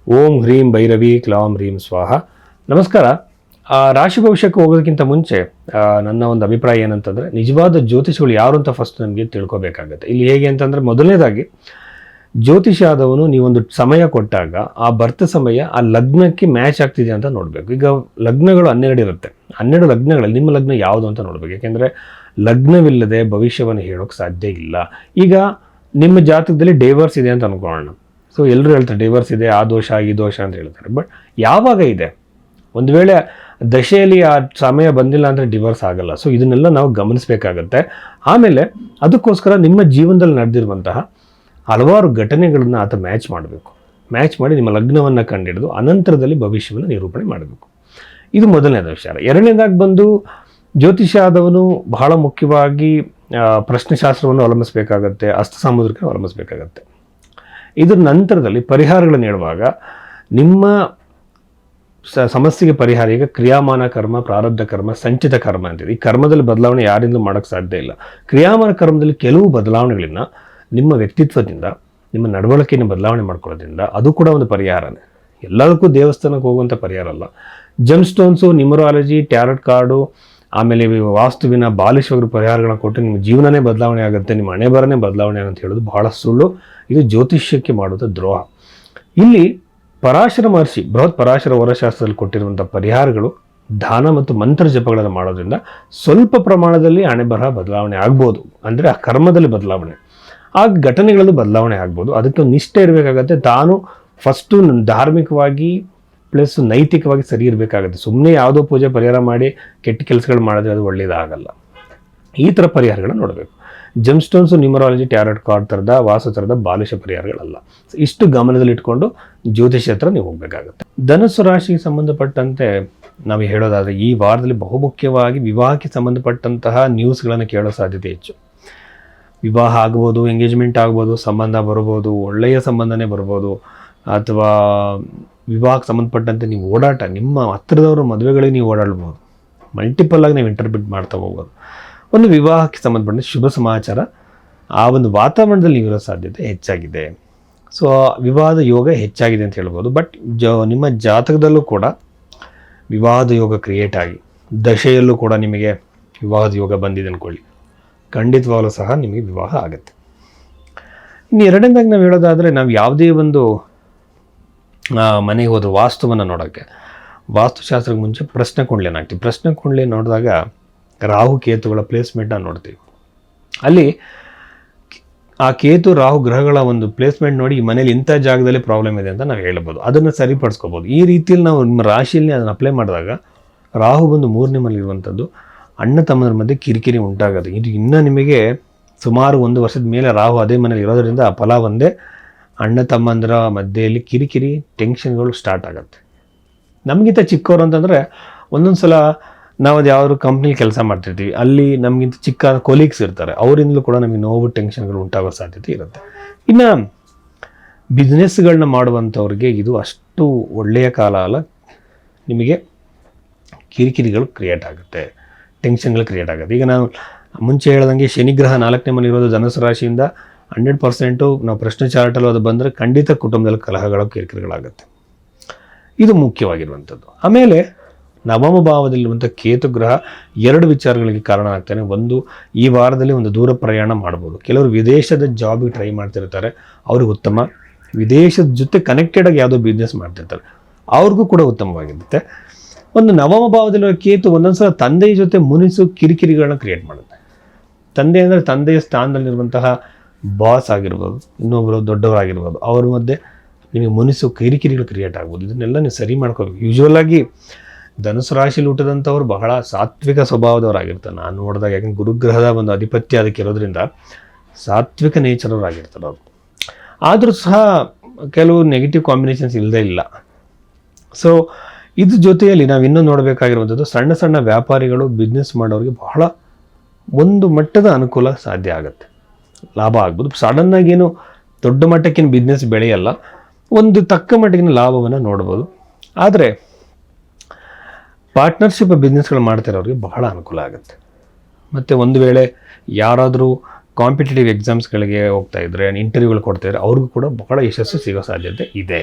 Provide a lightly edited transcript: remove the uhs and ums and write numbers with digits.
ಓಂ ಹ್ರೀಂ ಭೈರವಿ ಕ್ಲಾಂ ಹ್ರೀಂ ಸ್ವಾಹ. ನಮಸ್ಕಾರ. ರಾಶಿ ಭವಿಷ್ಯಕ್ಕೆ ಹೋಗೋದಕ್ಕಿಂತ ಮುಂಚೆ ನನ್ನ ಒಂದು ಅಭಿಪ್ರಾಯ ಏನಂತಂದರೆ, ನಿಜವಾದ ಜ್ಯೋತಿಷಿಗಳು ಯಾರು ಅಂತ ಫಸ್ಟ್ ನಮಗೆ ತಿಳ್ಕೊಬೇಕಾಗತ್ತೆ. ಇಲ್ಲಿ ಹೇಗೆ ಅಂತಂದರೆ, ಮೊದಲನೇದಾಗಿ ಜ್ಯೋತಿಷ ಆದವನು ನೀವೊಂದು ಸಮಯ ಕೊಟ್ಟಾಗ ಆ ಬರ್ತ ಸಮಯ ಆ ಲಗ್ನಕ್ಕೆ ಮ್ಯಾಚ್ ಆಗ್ತಿದೆ ಅಂತ ನೋಡಬೇಕು. ಈಗ ಲಗ್ನಗಳು 12 ಇರುತ್ತೆ. 12 ಲಗ್ನಗಳಲ್ಲಿ ನಿಮ್ಮ ಲಗ್ನ ಯಾವುದು ಅಂತ ನೋಡಬೇಕು. ಯಾಕೆಂದರೆ ಲಗ್ನವಿಲ್ಲದೆ ಭವಿಷ್ಯವನ್ನು ಹೇಳೋಕ್ಕೆ ಸಾಧ್ಯ ಇಲ್ಲ. ಈಗ ನಿಮ್ಮ ಜಾತಕದಲ್ಲಿ ಡೈವರ್ಸ್ ಇದೆ ಅಂತ ಅನ್ಕೊಳ್ಳೋಣ. ಸೊ ಎಲ್ಲರೂ ಹೇಳ್ತಾರೆ ಡೈವರ್ಸ್ ಇದೆ, ಆ ದೋಷ ಈ ದೋಷ ಅಂತ ಹೇಳ್ತಾರೆ. ಬಟ್ ಯಾವಾಗ ಇದೆ? ಒಂದು ವೇಳೆ ದಶೆಯಲ್ಲಿ ಆ ಸಮಯ ಬಂದಿಲ್ಲ ಅಂದರೆ ಡಿವೋರ್ಸ್ ಆಗಲ್ಲ. ಸೊ ಇದನ್ನೆಲ್ಲ ನಾವು ಗಮನಿಸಬೇಕಾಗತ್ತೆ. ಆಮೇಲೆ ಅದಕ್ಕೋಸ್ಕರ ನಿಮ್ಮ ಜೀವನದಲ್ಲಿ ನಡೆದಿರುವಂತಹ ಹಲವಾರು ಘಟನೆಗಳನ್ನು ಆತ ಮ್ಯಾಚ್ ಮಾಡಬೇಕು. ಮ್ಯಾಚ್ ಮಾಡಿ ನಿಮ್ಮ ಲಗ್ನವನ್ನು ಕಂಡಿಡಿದು ಅನಂತರದಲ್ಲಿ ಭವಿಷ್ಯವನ್ನು ನಿರೂಪಣೆ ಮಾಡಬೇಕು. ಇದು ಮೊದಲನೇದ ವಿಚಾರ. ಎರಡನೇದಾಗಿ ಬಂದು ಜ್ಯೋತಿಷ ಆದವನು ಬಹಳ ಮುಖ್ಯವಾಗಿ ಪ್ರಶ್ನೆಶಾಸ್ತ್ರವನ್ನು ಅವಲಂಬಿಸಬೇಕಾಗತ್ತೆ, ಅಷ್ಟಸಾಮುದ್ರಿಕ ಅವಲಂಬಿಸಬೇಕಾಗತ್ತೆ. ಇದ್ರ ನಂತರದಲ್ಲಿ ಪರಿಹಾರಗಳನ್ನು ಹೇಳುವಾಗ ನಿಮ್ಮ ಸಮಸ್ಯೆಗೆ ಪರಿಹಾರ ಈಗ ಕ್ರಿಯಾಮಾನ ಕರ್ಮ, ಪ್ರಾರಬ್ಧ ಕರ್ಮ, ಸಂಚಿತ ಕರ್ಮ ಅಂತಿದೆ. ಈ ಕರ್ಮದಲ್ಲಿ ಬದಲಾವಣೆ ಯಾರಿಂದಲೂ ಮಾಡೋಕ್ಕೆ ಸಾಧ್ಯ ಇಲ್ಲ. ಕ್ರಿಯಾಮಾನ ಕರ್ಮದಲ್ಲಿ ಕೆಲವು ಬದಲಾವಣೆಗಳನ್ನ ನಿಮ್ಮ ವ್ಯಕ್ತಿತ್ವದಿಂದ, ನಿಮ್ಮ ನಡವಳಿಕೆಯನ್ನು ಬದಲಾವಣೆ ಮಾಡ್ಕೊಳ್ಳೋದ್ರಿಂದ ಅದು ಕೂಡ ಒಂದು ಪರಿಹಾರನೇ. ಎಲ್ಲದಕ್ಕೂ ದೇವಸ್ಥಾನಕ್ಕೆ ಹೋಗುವಂಥ ಪರಿಹಾರ ಅಲ್ಲ. ಜಮ್ ಸ್ಟೋನ್ಸು, ನ್ಯೂಮರಾಲಜಿ, ಟ್ಯಾರೋಟ್ ಕಾರ್ಡು, ಆಮೇಲೆ ವಾಸ್ತುವಿನ ಬಾಲಿಶವರು ಪರಿಹಾರಗಳನ್ನ ಕೊಟ್ಟು ನಿಮ್ಮ ಜೀವನನೇ ಬದಲಾವಣೆ ಆಗುತ್ತೆ, ನಿಮ್ಮ ಹಣೆ ಬರನೇ ಬದಲಾವಣೆ ಅಂತ ಹೇಳೋದು ಬಹಳ ಸುಳ್ಳು. ಇದು ಜ್ಯೋತಿಷ್ಯಕ್ಕೆ ಮಾಡುವಂಥ ದ್ರೋಹ. ಇಲ್ಲಿ ಪರಾಶರ ಮಹರ್ಷಿ ಬೃಹತ್ ಪರಾಶರ ವರಶಾಸ್ತ್ರದಲ್ಲಿ ಕೊಟ್ಟಿರುವಂಥ ಪರಿಹಾರಗಳು ದಾನ ಮತ್ತು ಮಂತ್ರ ಜಪಗಳನ್ನು ಮಾಡೋದ್ರಿಂದ ಸ್ವಲ್ಪ ಪ್ರಮಾಣದಲ್ಲಿ ಹಣೆ ಬರಹ ಬದಲಾವಣೆ ಆಗ್ಬೋದು. ಅಂದರೆ ಆ ಕರ್ಮದಲ್ಲಿ ಬದಲಾವಣೆ, ಆ ಘಟನೆಗಳಲ್ಲೂ ಬದಲಾವಣೆ ಆಗ್ಬೋದು. ಅದಕ್ಕೆ ಒಂದು ನಿಷ್ಠೆ ಇರಬೇಕಾಗತ್ತೆ. ತಾನು ಫಸ್ಟು ಧಾರ್ಮಿಕವಾಗಿ ಪ್ಲಸ್ ನೈತಿಕವಾಗಿ ಸರಿ ಇರಬೇಕಾಗತ್ತೆ. ಸುಮ್ಮನೆ ಯಾವುದೋ ಪೂಜೆ ಪರಿಹಾರ ಮಾಡಿ ಕೆಟ್ಟ ಕೆಲಸಗಳು ಮಾಡಿದ್ರೆ ಅದು ಒಳ್ಳೆಯದಾಗಲ್ಲ. ಈ ಥರ ಪರಿಹಾರಗಳನ್ನ ನೋಡಬೇಕು. ಜಮ್ ಸ್ಟೋನ್ಸು, ನ್ಯೂಮರಾಲಜಿ, ಟ್ಯಾರೋಟ್ ಕಾರ್ಡ್ ಥರದ ವಾಸು ಥರದ ಬಾಲಿಶ ಪರಿಹಾರಗಳಲ್ಲ. ಇಷ್ಟು ಗಮನದಲ್ಲಿ ಇಟ್ಕೊಂಡು ಜ್ಯೋತಿಷ ಹತ್ರ ನೀವು ಹೋಗಬೇಕಾಗುತ್ತೆ. ಧನುಸ್ಸು ರಾಶಿಗೆ ಸಂಬಂಧಪಟ್ಟಂತೆ ನಾವು ಹೇಳೋದಾದರೆ, ಈ ವಾರದಲ್ಲಿ ಬಹುಮುಖ್ಯವಾಗಿ ವಿವಾಹಕ್ಕೆ ಸಂಬಂಧಪಟ್ಟಂತಹ ನ್ಯೂಸ್ಗಳನ್ನು ಕೇಳೋ ಸಾಧ್ಯತೆ ಹೆಚ್ಚು. ವಿವಾಹ ಆಗ್ಬೋದು, ಎಂಗೇಜ್ಮೆಂಟ್ ಆಗ್ಬೋದು, ಸಂಬಂಧ ಬರ್ಬೋದು, ಒಳ್ಳೆಯ ಸಂಬಂಧನೇ ಬರ್ಬೋದು, ಅಥವಾ ವಿವಾಹಕ್ಕೆ ಸಂಬಂಧಪಟ್ಟಂತೆ ನೀವು ಓಡಾಟ, ನಿಮ್ಮ ಹತ್ತಿರದವರ ಮದುವೆಗಳಿಗೆ ನೀವು ಓಡಾಡ್ಬೋದು. ಮಲ್ಟಿಪಲ್ ಆಗಿ ನೀವು ಇಂಟರ್ಪ್ರಿಟ್ ಮಾಡ್ತಾ ಹೋಗ್ಬೋದು. ಒಂದು ವಿವಾಹಕ್ಕೆ ಸಂಬಂಧಪಟ್ಟಂತೆ ಶುಭ ಸಮಾಚಾರ ಆ ಒಂದು ವಾತಾವರಣದಲ್ಲಿ ಇರೋ ಸಾಧ್ಯತೆ ಹೆಚ್ಚಾಗಿದೆ. ಸೊ ವಿವಾಹದ ಯೋಗ ಹೆಚ್ಚಾಗಿದೆ ಅಂತ ಹೇಳ್ಬೋದು. ಬಟ್ ನಿಮ್ಮ ಜಾತಕದಲ್ಲೂ ಕೂಡ ವಿವಾಹದ ಯೋಗ ಕ್ರಿಯೇಟ್ ಆಗಿ ದಶೆಯಲ್ಲೂ ಕೂಡ ನಿಮಗೆ ವಿವಾಹದ ಯೋಗ ಬಂದಿದೆ ಅಂದ್ಕೊಳ್ಳಿ, ಖಂಡಿತವಾಗಲೂ ಸಹ ನಿಮಗೆ ವಿವಾಹ ಆಗುತ್ತೆ. ಇನ್ನು ಎರಡನೇದಾಗಿ ನಾವು ಹೇಳೋದಾದರೆ, ನಾವು ಯಾವುದೇ ಒಂದು ಮನೆಗೆ ಹೋದ್ರೆ ವಾಸ್ತುವನ್ನು ನೋಡೋಕ್ಕೆ, ವಾಸ್ತುಶಾಸ್ತ್ರಕ್ಕೆ ಮುಂಚೆ ಪ್ರಶ್ನೆ ಕುಂಡ್ಲಿಯನ್ನು ಹಾಕ್ತೀವಿ. ಪ್ರಶ್ನೆ ಕುಂಡ್ಲಿ ನೋಡಿದಾಗ ರಾಹು ಕೇತುಗಳ ಪ್ಲೇಸ್ಮೆಂಟನ್ನು ನೋಡ್ತೀವಿ. ಅಲ್ಲಿ ಆ ಕೇತು ರಾಹು ಗ್ರಹಗಳ ಒಂದು ಪ್ಲೇಸ್ಮೆಂಟ್ ನೋಡಿ ಈ ಮನೇಲಿ ಇಂಥ ಜಾಗದಲ್ಲಿ ಪ್ರಾಬ್ಲಮ್ ಇದೆ ಅಂತ ನಾವು ಹೇಳ್ಬೋದು. ಅದನ್ನು ಸರಿಪಡಿಸ್ಕೋಬೋದು. ಈ ರೀತಿಯಲ್ಲಿ ನಾವು ನಿಮ್ಮ ರಾಶಿಯಲ್ಲಿ ಅದನ್ನು ಅಪ್ಲೈ ಮಾಡಿದಾಗ ರಾಹು ಬಂದು 3ನೇ ಮನೆಯಲ್ಲಿರುವಂಥದ್ದು ಅಣ್ಣ ತಮ್ಮನ ಮಧ್ಯೆ ಕಿರಿಕಿರಿ ಉಂಟಾಗೋದು. ಇದು ಇನ್ನೂ ನಿಮಗೆ ಸುಮಾರು 1 ವರ್ಷದ ಮೇಲೆ ರಾಹು ಅದೇ ಮನೇಲಿ ಇರೋದರಿಂದ ಆ ಫಲ ಒಂದೇ. ಅಣ್ಣ ತಮ್ಮಂದರ ಮಧ್ಯೆಯಲ್ಲಿ ಕಿರಿಕಿರಿ, ಟೆನ್ಷನ್ಗಳು ಸ್ಟಾರ್ಟ್ ಆಗುತ್ತೆ. ನಮಗಿಂತ ಚಿಕ್ಕವರು ಅಂತಂದರೆ ಒಂದೊಂದು ಸಲ ನಾವು ಅದು ಯಾವ್ದಾದ್ರು ಕಂಪ್ನಿಲಿ ಕೆಲಸ ಮಾಡ್ತಿರ್ತೀವಿ, ಅಲ್ಲಿ ನಮಗಿಂತ ಚಿಕ್ಕ ಕೊಲೀಗ್ಸ್ ಇರ್ತಾರೆ, ಅವರಿಂದಲೂ ಕೂಡ ನಮಗೆ ನೋವು, ಟೆನ್ಷನ್ಗಳು ಉಂಟಾಗೋ ಸಾಧ್ಯತೆ ಇರುತ್ತೆ. ಇನ್ನು ಬಿಸ್ನೆಸ್ಗಳನ್ನ ಮಾಡುವಂಥವ್ರಿಗೆ ಇದು ಅಷ್ಟು ಒಳ್ಳೆಯ ಕಾಲ ಅಲ್ಲ. ನಿಮಗೆ ಕಿರಿಕಿರಿಗಳು ಕ್ರಿಯೇಟ್ ಆಗುತ್ತೆ, ಟೆನ್ಷನ್ಗಳು ಕ್ರಿಯೇಟ್ ಆಗುತ್ತೆ. ಈಗ ನಾನು ಮುಂಚೆ ಹೇಳ್ದಂಗೆ ಶನಿಗ್ರಹ 4ನೇ ಮನೆ ಇರೋದು ಧನುಸು ರಾಶಿಯಿಂದ 100% ನಾವು ಪ್ರಶ್ನೆ ಚಾರ್ಟಲ್ಲೂ ಅದು ಬಂದರೆ ಖಂಡಿತ ಕುಟುಂಬದಲ್ಲಿ ಕಲಹಗಳು, ಕಿರಿಕಿರಿಗಳಾಗುತ್ತೆ. ಇದು ಮುಖ್ಯವಾಗಿರುವಂಥದ್ದು. ಆಮೇಲೆ ನವಮ ಭಾವದಲ್ಲಿರುವಂಥ ಕೇತು ಗ್ರಹ 2 ವಿಚಾರಗಳಿಗೆ ಕಾರಣ ಆಗ್ತಾನೆ. ಒಂದು, ಈ ವಾರದಲ್ಲಿ ಒಂದು ದೂರ ಪ್ರಯಾಣ ಮಾಡ್ಬೋದು. ಕೆಲವರು ವಿದೇಶದ ಜಾಬಿಗೆ ಟ್ರೈ ಮಾಡ್ತಿರ್ತಾರೆ, ಅವ್ರಿಗೆ ಉತ್ತಮ. ವಿದೇಶದ ಜೊತೆ ಕನೆಕ್ಟೆಡ್ ಆಗಿ ಯಾವುದೋ ಬಿಸ್ನೆಸ್ ಮಾಡ್ತಿರ್ತಾರೆ, ಅವ್ರಿಗೂ ಕೂಡ ಉತ್ತಮವಾಗಿರುತ್ತೆ. ಒಂದು ನವಮ ಭಾವದಲ್ಲಿರೋ ಕೇತು ಒಂದೊಂದು ಸಲ ತಂದೆಯ ಜೊತೆ ಮುನಿಸು ಕಿರಿಕಿರಿಗಳನ್ನ ಕ್ರಿಯೇಟ್ ಮಾಡುತ್ತೆ. ತಂದೆ ಅಂದರೆ ತಂದೆಯ ಸ್ಥಾನದಲ್ಲಿರುವಂತಹ ಬಾಸ್ ಆಗಿರ್ಬೋದು, ಇನ್ನೊಬ್ಬರು ದೊಡ್ಡವರಾಗಿರ್ಬೋದು, ಅವ್ರ ಮಧ್ಯೆ ನಿಮಗೆ ಮುನಿಸು ಕಿರಿಕಿರಿಗಳು ಕ್ರಿಯೇಟ್ ಆಗ್ಬೋದು. ಇದನ್ನೆಲ್ಲ ನೀವು ಸರಿ ಮಾಡ್ಕೋಬೇಕು. ಯೂಶ್ವಲ್ ಆಗಿ ಧನುಸು ರಾಶಿಲಿ ಹುಟ್ಟಿದಂಥವ್ರು ಬಹಳ ಸಾತ್ವಿಕ ಸ್ವಭಾವದವರಾಗಿರ್ತಾರೆ ನಾನು ನೋಡಿದಾಗ. ಯಾಕಂದ್ರೆ ಗುರುಗ್ರಹದ ಒಂದು ಅಧಿಪತ್ಯ ಅದಕ್ಕೆ ಇರೋದ್ರಿಂದ ಸಾತ್ವಿಕ ನೇಚರವರಾಗಿರ್ತಾರೆ ಅವರು. ಆದರೂ ಸಹ ಕೆಲವು ನೆಗೆಟಿವ್ ಕಾಂಬಿನೇಷನ್ಸ್ ಇಲ್ಲದೇ ಇಲ್ಲ. ಸೊ ಇದ್ರ ಜೊತೆಯಲ್ಲಿ ನಾವು ಇನ್ನೂ ನೋಡಬೇಕಾಗಿರುವಂಥದ್ದು, ಸಣ್ಣ ಸಣ್ಣ ವ್ಯಾಪಾರಿಗಳು, ಬಿಸ್ನೆಸ್ ಮಾಡೋರಿಗೆ ಬಹಳ ಒಂದು ಮಟ್ಟದ ಅನುಕೂಲ ಸಾಧ್ಯ ಆಗುತ್ತೆ, ಲಾಭ ಆಗ್ಬೋದು. ಸಡನ್ನಾಗಿ ಏನು ದೊಡ್ಡ ಮಟ್ಟಕ್ಕಿನ ಬಿಸ್ನೆಸ್ ಬೆಳೆಯಲ್ಲ, ಒಂದು ತಕ್ಕ ಮಟ್ಟಿಗಿನ ಲಾಭವನ್ನು ನೋಡ್ಬೋದು. ಆದರೆ ಪಾರ್ಟ್ನರ್ಶಿಪ್ ಬಿಸ್ನೆಸ್ಗಳು ಮಾಡ್ತಿರೋರಿಗೆ ಬಹಳ ಅನುಕೂಲ ಆಗುತ್ತೆ. ಮತ್ತು ಒಂದು ವೇಳೆ ಯಾರಾದರೂ ಕಾಂಪಿಟೇಟಿವ್ ಎಕ್ಸಾಮ್ಸ್ಗಳಿಗೆ ಹೋಗ್ತಾ ಇದ್ದರೆ, ಇಂಟರ್ವ್ಯೂಗಳು ಕೊಡ್ತಾ ಇದ್ದರೆ, ಅವ್ರಿಗೂ ಕೂಡ ಬಹಳ ಯಶಸ್ಸು ಸಿಗೋ ಸಾಧ್ಯತೆ ಇದೆ.